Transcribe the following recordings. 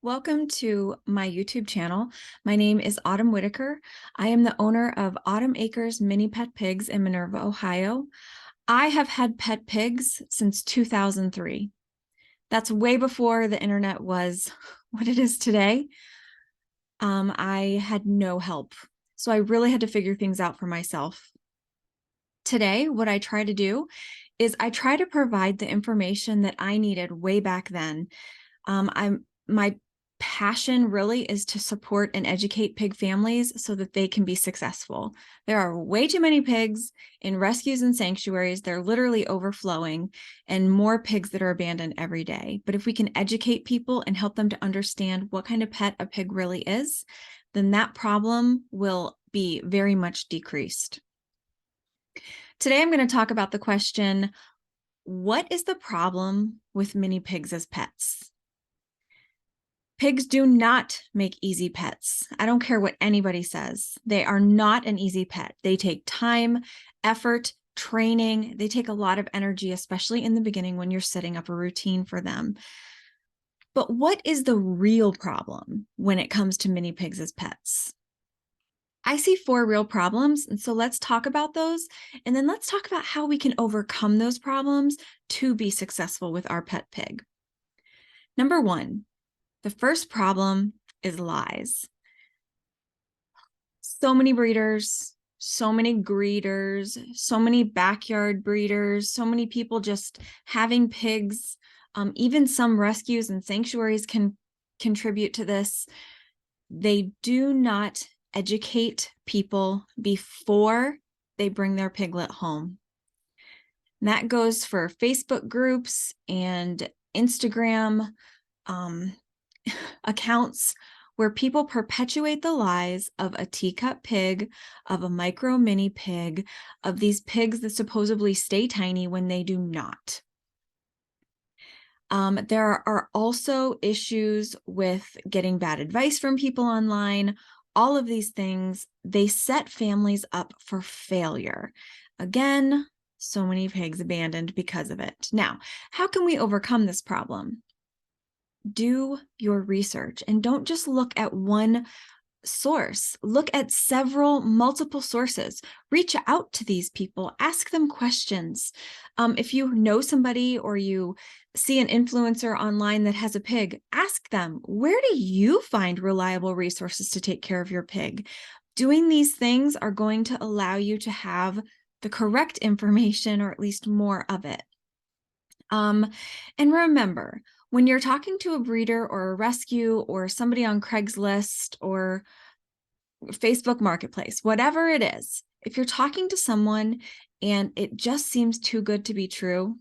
Welcome to my YouTube channel. My name is Autumn Whitaker. I am the owner of Autumn Acres Mini Pet Pigs in Minerva, Ohio. I have had pet pigs since 2003. That's way before the internet was what it is today. I had no help, so I really had to figure things out for myself. Today, what I try to do is I try to provide the information that I needed way back then. My passion really is to support and educate pig families so that they can be successful. There are way too many pigs in rescues and sanctuaries. They're literally overflowing, and more pigs that are abandoned every day. But if we can educate people and help them to understand what kind of pet a pig really is, then that problem will be very much decreased. Today, I'm going to talk about the question, what is the problem with mini pigs as pets? Pigs do not make easy pets. I don't care what anybody says. They are not an easy pet. They take time, effort, training. They take a lot of energy, especially in the beginning when you're setting up a routine for them. But what is the real problem when it comes to mini pigs as pets? I see 4 real problems, and so let's talk about those, and then let's talk about how we can overcome those problems to be successful with our pet pig. Number 1, the first problem is lies. So many breeders, so many greeters, so many backyard breeders, so many people just having pigs. Even some rescues and sanctuaries can contribute to this. They do not educate people before they bring their piglet home. And that goes for Facebook groups and Instagram accounts where people perpetuate the lies of a teacup pig, of a micro mini pig, of these pigs that supposedly stay tiny when they do not. There are also issues with getting bad advice from people online. All of these things, they set families up for failure. Again, so many pigs abandoned because of it. Now, how can we overcome this problem? Do your research and don't just look at one source. Look at multiple sources. Reach out to these people, ask them questions. If you know somebody or you see an influencer online that has a pig, ask them, where do you find reliable resources to take care of your pig? Doing these things are going to allow you to have the correct information, or at least more of it. And remember, when you're talking to a breeder or a rescue or somebody on Craigslist or Facebook Marketplace, whatever it is, if you're talking to someone and it just seems too good to be true,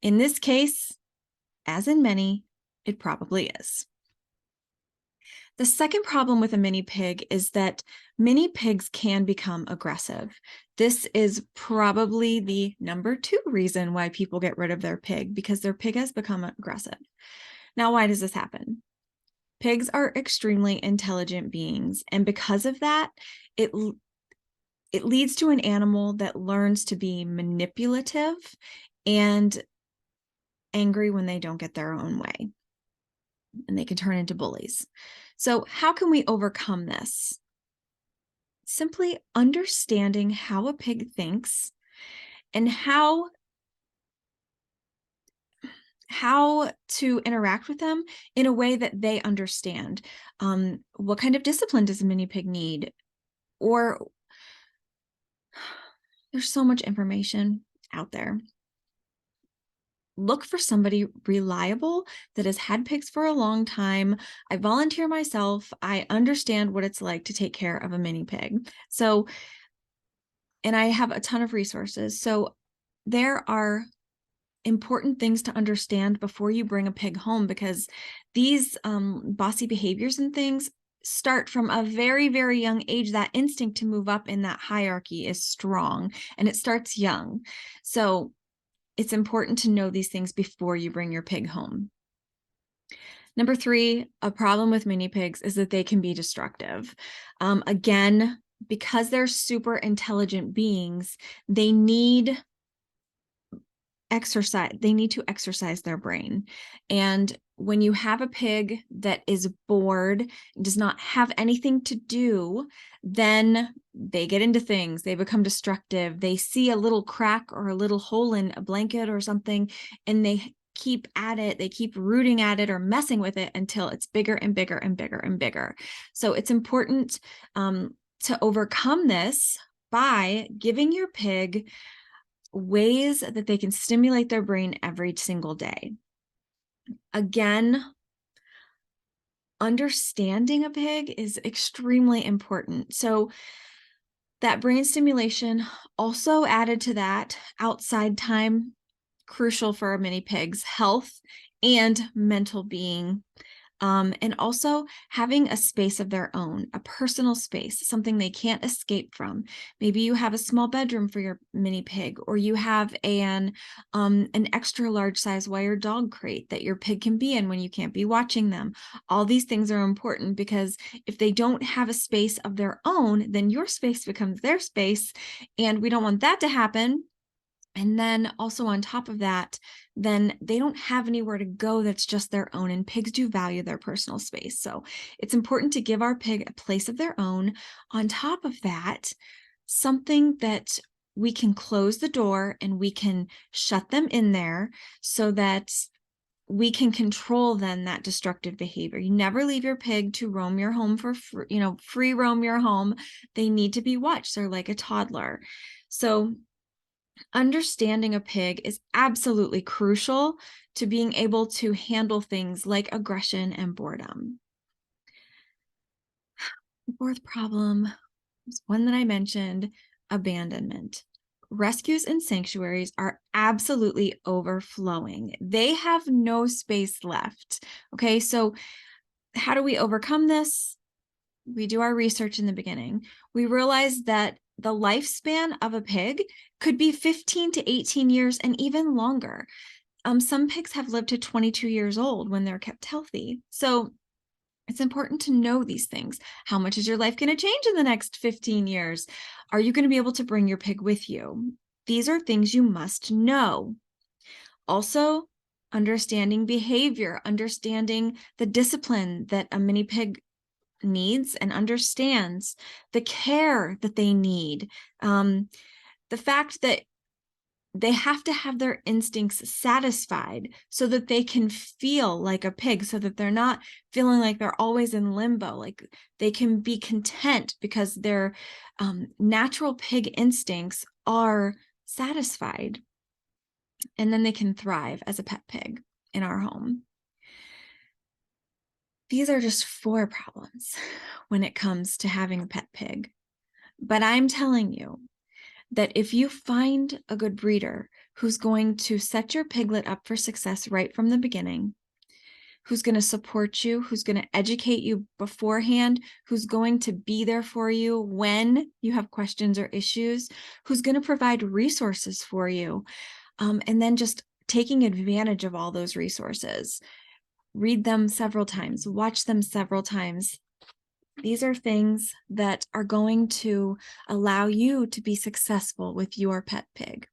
in this case, as in many, it probably is. The second problem with a mini pig is that mini pigs can become aggressive. This is probably the number 2 reason why people get rid of their pig, because their pig has become aggressive. Now, why does this happen? Pigs are extremely intelligent beings, and because of that, it leads to an animal that learns to be manipulative and angry when they don't get their own way, and they can turn into bullies. So how can we overcome this? Simply understanding how a pig thinks and how to interact with them in a way that they understand. What kind of discipline does a mini pig need? Or there's so much information out there. Look for somebody reliable that has had pigs for a long time. I volunteer myself. I understand what it's like to take care of a mini pig. So, and I have a ton of resources. So there are important things to understand before you bring a pig home, because these bossy behaviors and things start from a very, very young age. That instinct to move up in that hierarchy is strong, and it starts young. So it's important to know these things before you bring your pig home. Number 3, a problem with mini pigs is that they can be destructive. Again, because they're super intelligent beings, they need exercise. They need to exercise their brain. And when you have a pig that is bored, does not have anything to do, then they get into things. They become destructive. They see a little crack or a little hole in a blanket or something, and they keep at it. They keep rooting at it or messing with it until it's bigger and bigger and bigger and bigger. So it's important to overcome this by giving your pig ways that they can stimulate their brain every single day. Again, understanding a pig is extremely important. So that brain stimulation, also added to that, outside time, crucial for mini pigs' health and mental being. And also having a space of their own, a personal space, something they can't escape from. Maybe you have a small bedroom for your mini pig, or you have an extra large size wire dog crate that your pig can be in when you can't be watching them. All these things are important, because if they don't have a space of their own, then your space becomes their space, and we don't want that to happen. And then also on top of that, then they don't have anywhere to go that's just their own. And pigs do value their personal space. So it's important to give our pig a place of their own. On top of that, something that we can close the door and we can shut them in there so that we can control then that destructive behavior. You never leave your pig to roam your home for free, free roam your home. They need to be watched. They're like a toddler. So understanding a pig is absolutely crucial to being able to handle things like aggression and boredom. The fourth problem is one that I mentioned: abandonment. Rescues and sanctuaries are absolutely overflowing. They have no space left. Okay, so how do we overcome this? We do our research in the beginning. We realize that the lifespan of a pig could be 15 to 18 years and even longer. Some pigs have lived to 22 years old when they're kept healthy. So it's important to know these things. How much is your life going to change in the next 15 years? Are you going to be able to bring your pig with you? These are things you must know. Also, understanding behavior, understanding the discipline that a mini pig needs and understands, the care that they need, the fact that they have to have their instincts satisfied so that they can feel like a pig, so that they're not feeling like they're always in limbo, like they can be content because their natural pig instincts are satisfied, and then they can thrive as a pet pig in our home. These are just 4 problems when it comes to having a pet pig. But I'm telling you that if you find a good breeder who's going to set your piglet up for success right from the beginning, who's going to support you, who's going to educate you beforehand, who's going to be there for you when you have questions or issues, who's going to provide resources for you, and then just taking advantage of all those resources. Read them several times, watch them several times. These are things that are going to allow you to be successful with your pet pig.